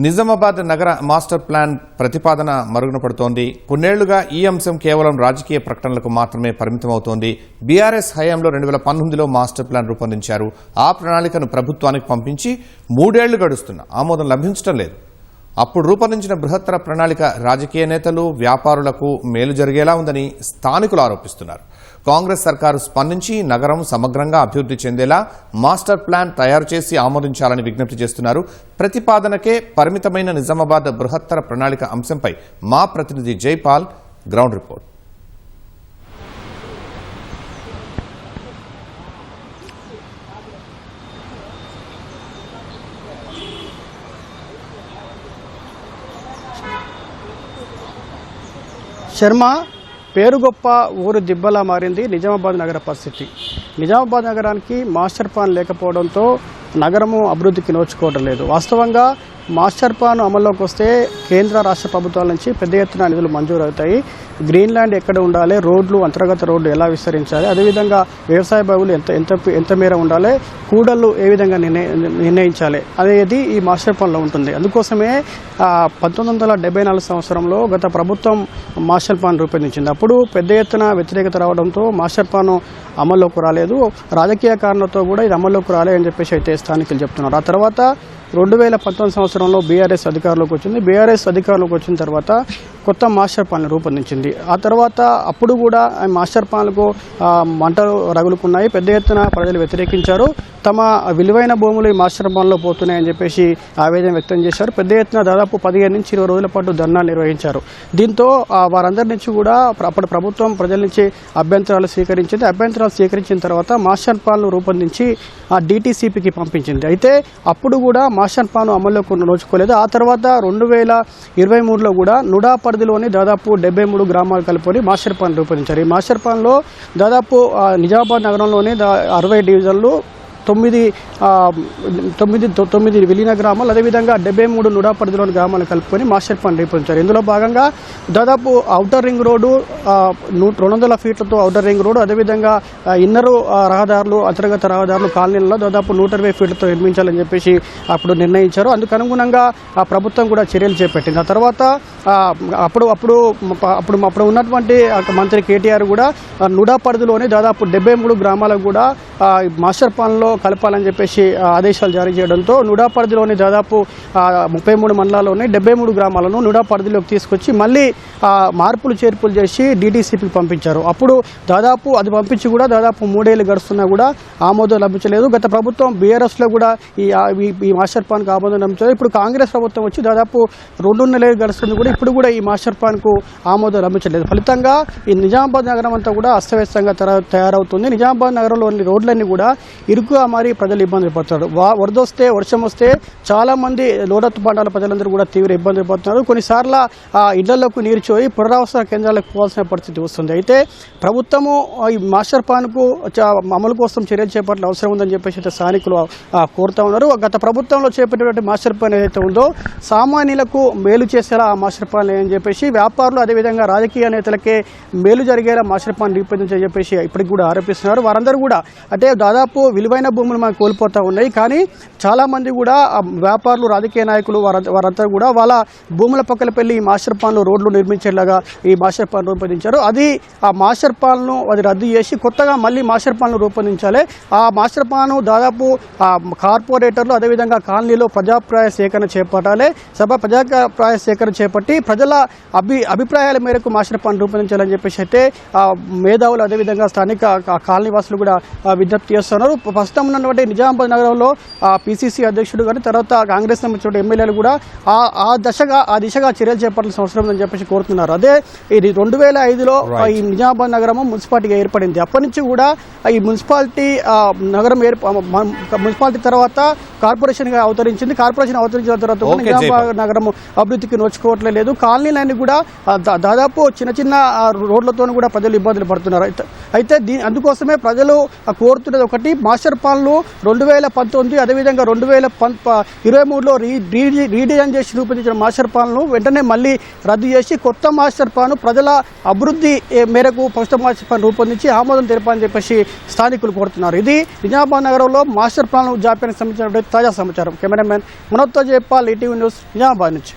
నిజామాబాద్ నగర master plan ప్రతిపాదన మరుగున పడుతోంది. కొన్నేళ్లుగా ఈ అంశం కేవలం రాజకీయ ప్రకటనలకు మాత్రమే పరిమితమవుతోంది. బీఆర్ఎస్ హయాంలో 2019లో మాస్టర్ ప్లాన్ రూపొందించారు. ఆ ప్రణాళికను ప్రభుత్వానికి పంపించి 3 ఏళ్లు గడుస్తున్నా ఆమోదం లభించడం లేదు. అప్పుడు రూపొందించిన బృహత్తర ప్రణాళిక రాజకీయ నేతలు, వ్యాపారులకు మేలు జరిగేలా ఉందని స్థానికులు ఆరోపిస్తున్నారు. కాంగ్రెస్ సర్కారు స్పందించి నగరం సమగ్రంగా అభివృద్ధి చెందేలా మాస్టర్ ప్లాన్ తయారు చేసి ఆమోదించాలని విజ్ఞప్తి చేస్తున్నారు. ప్రతిపాదనకే పరిమితమైన నిజామాబాద్ బృహత్తర ప్రణాళిక అంశంపై మా ప్రతినిధి జైపాల్ గ్రౌండ్ రిపోర్ట్. శర్మ, పేరు గొప్ప ఊరు దిబ్బలా మారింది నిజామాబాద్ నగర పరిస్థితి. నిజామాబాద్ నగరానికి మాస్టర్ ప్లాన్ లేకపోవడంతో నగరము అభివృద్ధికి నోచుకోవడం లేదు. వాస్తవంగా మాస్టర్ ప్లాన్ అమల్లోకి వస్తే కేంద్ర రాష్ట్ర ప్రభుత్వాల నుంచి పెద్ద ఎత్తున నిధులు మంజూరు అవుతాయి. గ్రీన్ ల్యాండ్ ఎక్కడ ఉండాలి, రోడ్లు, అంతర్గత రోడ్లు ఎలా విస్తరించాలి, అదేవిధంగా వ్యవసాయ బావులు ఎంత మేర ఉండాలి, కూడళ్లు ఏ విధంగా నిర్ణయించాలి అనేది ఈ మాస్టర్ ప్లాన్లో ఉంటుంది. అందుకోసమే 1974 సంవత్సరంలో గత ప్రభుత్వం మాస్టర్ ప్లాన్ రూపొందించింది. అప్పుడు పెద్ద ఎత్తున వ్యతిరేకత రావడంతో మాస్టర్ ప్లాన్ అమల్లోకి రాలేదు. రాజకీయ కారణంతో కూడా ఇది అమల్లోకి రాలేదని చెప్పేసి అయితే స్థానికులు చెప్తున్నారు. ఆ తర్వాత 2019 సంవత్సరంలో బీఆర్ఎస్ అధికారంలోకి వచ్చింది. బీఆర్ఎస్ అధికారంలోకి వచ్చిన తర్వాత కొత్త మాస్టర్ ప్లాన్ రూపొందించింది. ఆ తర్వాత అప్పుడు కూడా మాస్టర్ ప్లాన్లకు మంటలు రగులుకున్నాయి. పెద్ద ఎత్తున ప్రజలు వ్యతిరేకించారు. తమ విలువైన భూములు ఈ మాస్టర్ ప్లాన్లో పోతున్నాయని చెప్పేసి ఆవేదన వ్యక్తం చేశారు. పెద్ద ఎత్తున దాదాపు 15 నుంచి 20 రోజుల పాటు ధర్నా నిర్వహించారు. దీంతో వారందరి నుంచి కూడా అప్పటి ప్రభుత్వం ప్రజల నుంచి అభ్యంతరాలు స్వీకరించింది. అభ్యంతరాలు స్వీకరించిన తర్వాత మాస్టర్ ప్లాన్ రూపొందించి DTCPకి పంపించింది. అయితే అప్పుడు కూడా మాస్టర్ ప్లాన్ అమల్లోకి నోచుకోలేదు. ఆ తర్వాత 2023లో కూడా నుడా పరిధిలోని దాదాపు 73 గ్రామాలు కలుపుకొని మాస్టర్ ప్లాన్ రూపొందించారు. ఈ మాస్టర్ ప్లాన్లో దాదాపు నిజామాబాద్ నగరంలోని 60 డివిజన్లు, 9 విలీన గ్రామాలు, అదేవిధంగా 73 నుడా పరిధిలోని గ్రామాలను కలుపుకొని మాస్టర్ ప్లాన్ రూపొందించారు. ఇందులో భాగంగా దాదాపు ఔటర్ రింగ్ రోడ్డు 200 ఫీట్లతో ఔటర్ రింగ్ రోడ్డు, అదేవిధంగా ఇన్నరు రహదారులు, అంతర్గత రహదారులు కాలనీలలో దాదాపు 120 ఫీట్లతో నిర్మించాలని చెప్పేసి అప్పుడు నిర్ణయించారు. అందుకు అనుగుణంగా ఆ ప్రభుత్వం కూడా చర్యలు చేపట్టింది. ఆ తర్వాత అప్పుడు ఉన్నటువంటి మంత్రి కేటీఆర్ కూడా నుడా పరిధిలోని దాదాపు 73 గ్రామాలకు కూడా మాస్టర్ ప్లాన్లో కలపాలని చెప్పేసి ఆదేశాలు జారీ చేయడంతో నుడా పరిధిలోని దాదాపు 33 మండలాల్లోని 73 గ్రామాలను నుడా పరిధిలోకి తీసుకొచ్చి మళ్ళీ మార్పులు చేర్పులు చేసి DTCPకి పంపించారు. అప్పుడు దాదాపు అది పంపించి కూడా దాదాపు 3 ఏళ్ళు గడుస్తున్నా కూడా ఆమోదం లభించలేదు. గత ప్రభుత్వం బీఆర్ఎస్లో కూడా ఈ మాస్టర్ ప్లాన్కు ఆమోదం లభించలేదు. ఇప్పుడు కాంగ్రెస్ ప్రభుత్వం వచ్చి దాదాపు 2.5 ఏళ్ళు గడుస్తుంది కూడా ఇప్పుడు కూడా ఈ మాస్టర్ ప్లాన్కు ఆమోదం లభించలేదు. ఫలితంగా ఈ నిజామాబాద్ నగరం అంతా కూడా అస్తవ్యస్తంగా తయారవుతుంది. నిజామాబాద్ నగరంలోని రోడ్లన్నీ కూడా ఇరుకుగా మారి ప్రజలు ఇబ్బందులు పడుతున్నారు. వర్షం వస్తే చాలా మంది లోతట్టు ప్రాంతాల ప్రజలందరూ కూడా తీవ్ర ఇబ్బందులు పడుతున్నారు. కొన్నిసార్లు ఇళ్లలోకి నీరు చోయి పునరావాస కేంద్రాలకు పోవాల్సిన పరిస్థితి వస్తుంది. అయితే ప్రభుత్వము ఈ మాస్టర్ ప్లాన్కు అమలు కోసం చర్యలు చేపట్టాల్సిన అవసరం ఉందని చెప్పేసి స్థానికులు కోరుతా ఉన్నారు. గత ప్రభుత్వంలో చేపట్టినటువంటి మాస్టర్ ప్లాన్ ఏదైతే ఉందో సామాన్యులకు మేలు చేసేలా ఆ మాస్టర్ ప్లాన్ అని చెప్పేసి వ్యాపారులు, అదేవిధంగా రాజకీయ నేతలకే మేలు జరిగేలా మాస్టర్ ప్లాన్ రూపొందించని చెప్పేసి ఇప్పటికి కూడా ఆరోపిస్తున్నారు. వారందరూ కూడా అంటే దాదాపు విలువైన భూములు మనకు కోల్పోతూ ఉన్నాయి. కానీ చాలామంది కూడా వ్యాపారులు, రాజకీయ నాయకులు వారంతా కూడా వాళ్ళ భూముల పక్కన పెళ్లి ఈ మాస్టర్ ప్లాన్లో రోడ్లు నిర్మించేలాగా ఈ మాస్టర్ ప్లాన్ రూపొందించారు. ఆ మాస్టర్ ప్లాన్ను రద్దు చేసి కొత్తగా మళ్ళీ మాస్టర్ ప్లాన్ను రూపొందించాలి. ఆ మాస్టర్ ప్లాన్ దాదాపు కార్పొరేటర్లు, అదేవిధంగా కాలనీలో ప్రజాభిప్రాయ సేకరణ చేపట్టాలి. ప్రజాభిప్రాయ సేకరణ చేపట్టి ప్రజల అభిప్రాయాల మేరకు మాస్టర్ ప్లాన్ రూపొందించాలని చెప్పేసి అయితే మేధావులు, అదేవిధంగా స్థానిక కాలనీ వాసులు కూడా విజ్ఞప్తి చేస్తున్నారు. ప్రస్తుతం ఉన్నటువంటి నిజామాబాద్ నగరంలో PCC అధ్యక్షుడు కానీ తర్వాత కాంగ్రెస్ సంబంధించిన ఎమ్మెల్యేలు కూడా ఆ దిశగా చర్యలు చేపట్టాల్సిన అవసరం ఉందని చెప్పేసి కోరుతున్నారు. అదే ఇది 2005లో ఈ నిజామాబాద్ నగరము మున్సిపాలిటీగా ఏర్పడింది. అప్పటి నుంచి కూడా ఈ మున్సిపాలిటీ తర్వాత కార్పొరేషన్గా అవతరించింది. కార్పొరేషన్ అవతరించిన తర్వాత నిజామాబాద్ నగరం అభివృద్ధికి నోచుకోవట్లేదు. కాలనీలన్నీ కూడా దాదాపు చిన్న రోడ్లతో కూడా ప్రజలు ఇబ్బందులు పడుతున్నారు. అయితే అందుకోసమే ప్రజలు కోరుతున్నది ఒకటి, మాస్టర్ ప్లాన్లు 2019 అదేవిధంగా 2023లో రీడిజైన్ చేసి రూపొందించిన మాస్టర్ ప్లాన్ను వెంటనే మళ్ళీ రద్దు చేసి కొత్త మాస్టర్ ప్లాన్ ప్రజల అభివృద్ధి మేరకు కొత్త మాస్టర్ ప్లాన్ రూపొందించి ఆమోదం తెలపాలని చెప్పేసి స్థానికులు కోరుతున్నారు. ఇది నిజామాబాద్ నగరంలో మాస్టర్ ప్లాన్ జాప్యానికి సంబంధించిన తాజా సమాచారం. కెమెరామెన్ మనోజ్తో Jaipal, ETV news. News Nizamabad నుంచి.